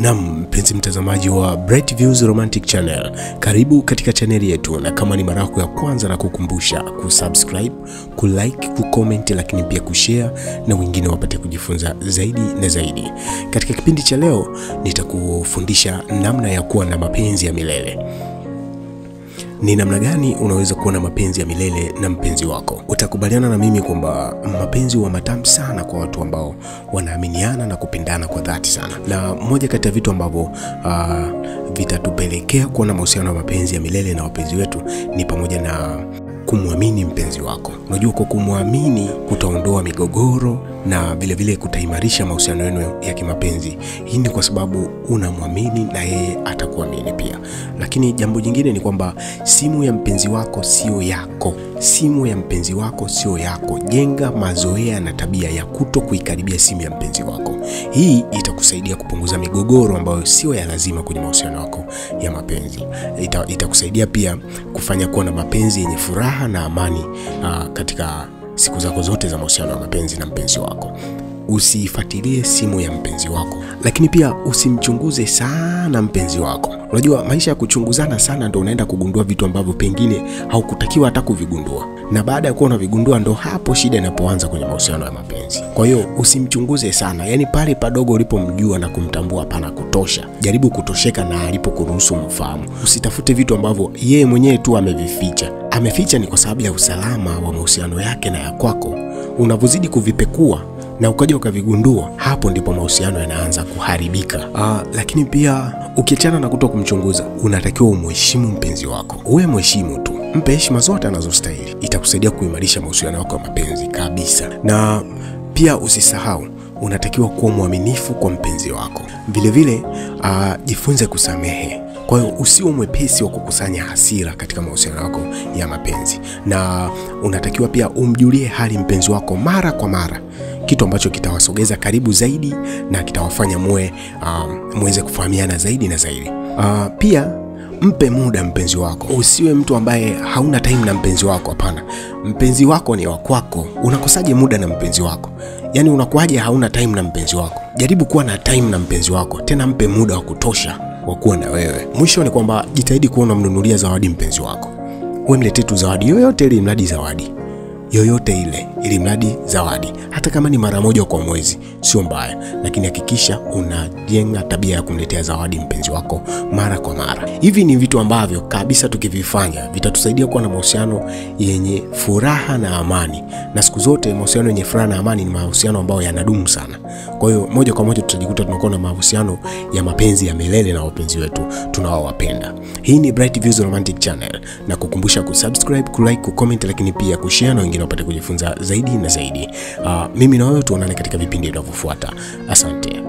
Mpenzi mtazamaji wa Bright Views Romantic Channel, karibu katika chaneli yetu, na kama ni mara yako ya kwanza na kukumbusha kusubscribe, kulike, kucomment, lakini pia kushare na wengine wapate kujifunza zaidi na zaidi. Katika kipindi cha leo nitakufundisha namna ya kuwa na mapenzi ya milele. Ni namna gani unaweza kuwa na mapenzi ya milele na mpenzi wako? Utakubaliana na mimi kwamba mapenzi huwa matamu sana kwa watu ambao wanaaminiana na kupendana kwa dhati sana. Na moja kati ya vitu ambavyo vitatupelekea kuwa na mahusiano ya mapenzi ya milele na wapenzi wetu ni pamoja na kumwamini mpenzi wako. Unajua, kwa kumwamini kutaondoa migogoro na vile vile kutaimarisha mahusiano yenu ya kimapenzi. Hii ni kwa sababu unamwamini na yeye atakuamini pia. Lakini jambo jingine ni kwamba simu ya mpenzi wako sio yako. Simu ya mpenzi wako sio yako. Jenga mazoea na tabia ya kuto kuikaribia simu ya mpenzi wako. Hii itakusaidia kupunguza migogoro ambayo sio ya lazima kwenye mahusiano yako ya mapenzi. Itakusaidia pia kufanya kuwa na mapenzi yenye furaha na amani katika siku zako zote za mahusiano ya mapenzi na mpenzi wako. Usifuatilie simu ya mpenzi wako, lakini pia usimchunguze sana mpenzi wako. Unajua, maisha ya kuchunguzana sana ndo unaenda kugundua vitu ambavyo pengine haukutakiwa hata kuvigundua. Na baada ya kuwa unavigundua ndo hapo shida inapoanza kwenye mahusiano ya mapenzi. Kwa hiyo usimchunguze sana. Yaani pale padogo ulipomjua na kumtambua pana kutosha. Jaribu kutosheka na alipokuruhusu mfahamu. Usitafute vitu ambavyo yeye mwenyewe tu amevificha. Ameficha ni kwa sababu ya usalama wa mahusiano yake na ya kwako. Unavozidi kuvipekua na ukaja ukavigundua, hapo ndipo mahusiano yanaanza kuharibika. Lakini pia ukiachana na kuto kumchunguza, unatakiwa umheshimu mpenzi wako. Uwe mheshimu tu. Mpe heshima zote anazostahili. Itakusaidia kuimarisha mahusiano yako ya mapenzi kabisa. Na pia usisahau, unatakiwa kuwa mwaminifu kwa mpenzi wako. Vile vile jifunze kusamehe. Kwa hiyo usiwe mwepesi wa kukusanya hasira katika mahusiano yako ya mapenzi. Na unatakiwa pia umjulie hali mpenzi wako mara kwa mara. Kitu ambacho kitawasogeza karibu zaidi na kitawafanya muweze kufahamiana zaidi na zaidi. Pia mpe muda mpenzi wako. Usiwe mtu ambaye hauna time na mpenzi wako. Hapana. Mpenzi wako ni wa kwako. Unakosaje muda na mpenzi wako? Yaani unakuaje hauna time na mpenzi wako? Jaribu kuwa na time na mpenzi wako. Tena mpe muda wa kutosha wa kuwa na wewe. Mwisho ni kwamba jitahidi kuwa unamnunulia zawadi mpenzi wako. Wewe mletee tu zawadi yoyote ile, mradi zawadi. Yoyote ile, ili mradi zawadi. Hata kama ni mara moja kwa mwezi, sio mbaya, lakini hakikisha unajenga tabia ya kumletea zawadi mpenzi wako mara kwa mara. Hivi ni vitu ambavyo kabisa tukivifanya vitatusaidia kuwa na mahusiano yenye furaha na amani. Na siku zote mahusiano yenye furaha na amani ni mahusiano ambayo yanadumu sana. Kwa hiyo moja kwa moja tutajikuta tunakuwa na mahusiano ya mapenzi ya milele na wapenzi wetu tunaowapenda. Hii ni Bright Views Romantic Channel, na kukumbusha kusubscribe, kulike, kucomment, lakini pia kushare na wengine wapate kujifunza zaidi na zaidi. Mimi na wewe tuonane katika vipindi vinavyofuata. Asante.